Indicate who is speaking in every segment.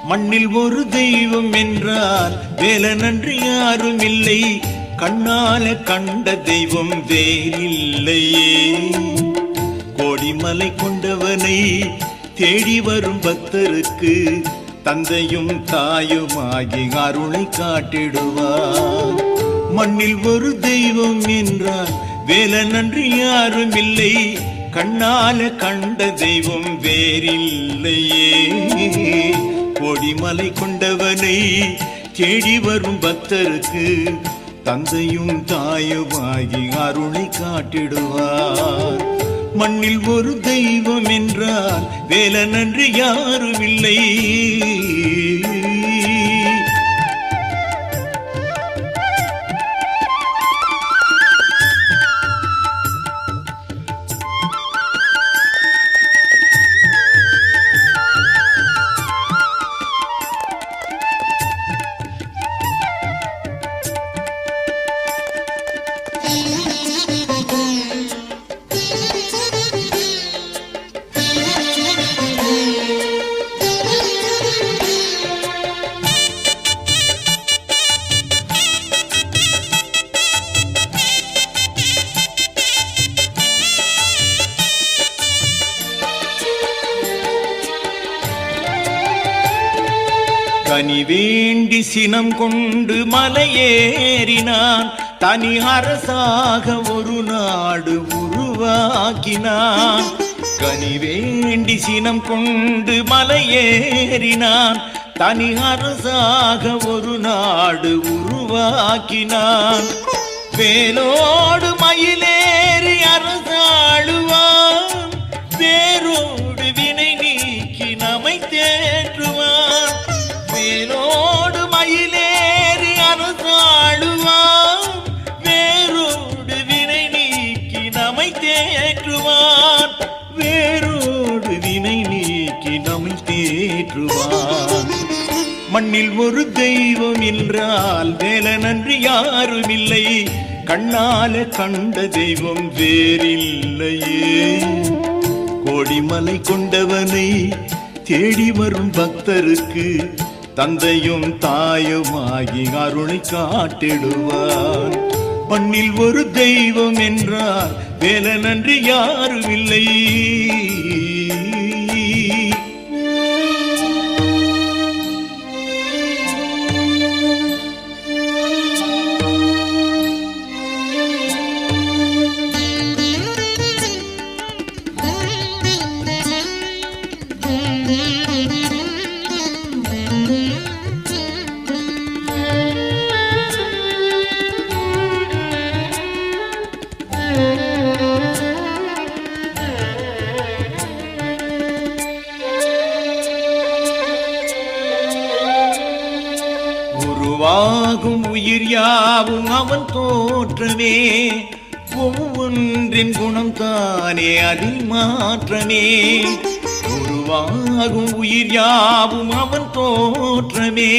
Speaker 1: மண்ணில் ஒரு தெய்வம் என்றால் வேலனன்றி யாரும் இல்லை. கண்ணால கண்ட தெய்வம் வேறில்லையே. கோடிமலை கொண்டவனை தேடி வரும் பக்தருக்கு தந்தையும் தாயுமாகி அருளை காட்டிடுவார். மண்ணில் ஒரு தெய்வம் என்றால் வேலனன்றி யாரும் இல்லை. கண்ணால கண்ட தெய்வம் வேறில்லையே. கோடிமலை கொண்டவனை தேடி வரும் பக்தருக்கு தந்தையும் தாயுமாகி அருளை காட்டிடுவார். மண்ணில் ஒரு தெய்வம் என்றால் வேலனன்றி யாரும் இல்லை. கனி வேண்டி சினம் கொண்டு மலையேறினான். தனி அரசாக ஒரு நாடு உருவாக்கினான். கனி வேண்டி சினம் கொண்டு மலையேறினான். தனி அரசாக ஒரு நாடு உருவாக்கினான். வேலோடு மயிலேறி அரசாளுவான். வேரோடு வினை நீக்கி நம்மை தேற்றுவான். வேலோடு மயிலேறி அரசாளுவான். வேரோடு வினை நீக்கி நம்மை தேற்றுவான். வேரோடு வினை நீக்கி நம்மை தேற்றுவான். மண்ணில் ஒரு தெய்வம் என்றால் வேலனன்றி யாரும் இல்லை. கண்ணால கண்ட தெய்வம் வேறில்லையே. கோடிமலை கொண்டவனை தேடி வரும் பக்தருக்கு தந்தையும் தாயுமாகி அருளை காட்டிடுவார். மண்ணில் ஒரு தெய்வம் என்றால் வேலனன்றி யாரும் இல்லை. உருவாகும் உயிர் யாவும் அவன் தோற்றமே. ஒவ்வொன்றின் குணம் தானே அதில் மாற்றமே. உருவாகும் உயிர் யாவும் அவன் தோற்றமே.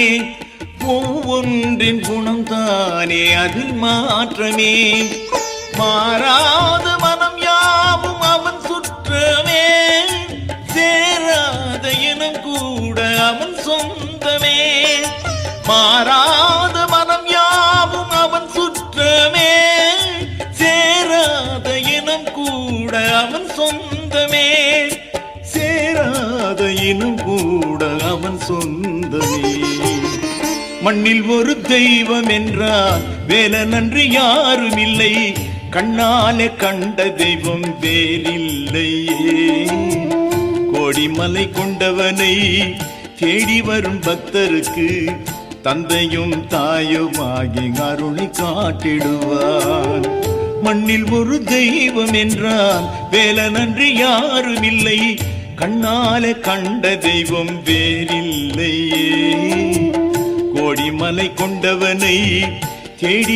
Speaker 1: ஒவ்வொன்றின் குணம் தானே அதில் மாற்றமே. மாறாத மனம் யாவும் அவன் சுற்றமே. சேராத இனம் கூட அவன் சொந்தமே. மாறாத மனம் யாவும் அவன் சுற்றமே. சேராத இனம் கூட அவன் சொந்தமே. சேராத இனம் கூட அவன் சொந்தமே. மண்ணில் ஒரு தெய்வம் என்றால் வேலனன்று யாரும் இல்லை, கண்ணாலே கண்ட தெய்வம் வேறில்லையே. கோடிமலை கொண்டவனை தேடி வரும் பக்தருக்கு தந்தையும் தாயுமாகி அருளை காட்டிடுவான். மண்ணில் ஒரு தெய்வம் என்றால் வேலனன்று யாரும் இல்லை, கண்ணாலே கண்ட தெய்வம் வேறில்லையே. கோடிமலை கொண்டவனை தேடி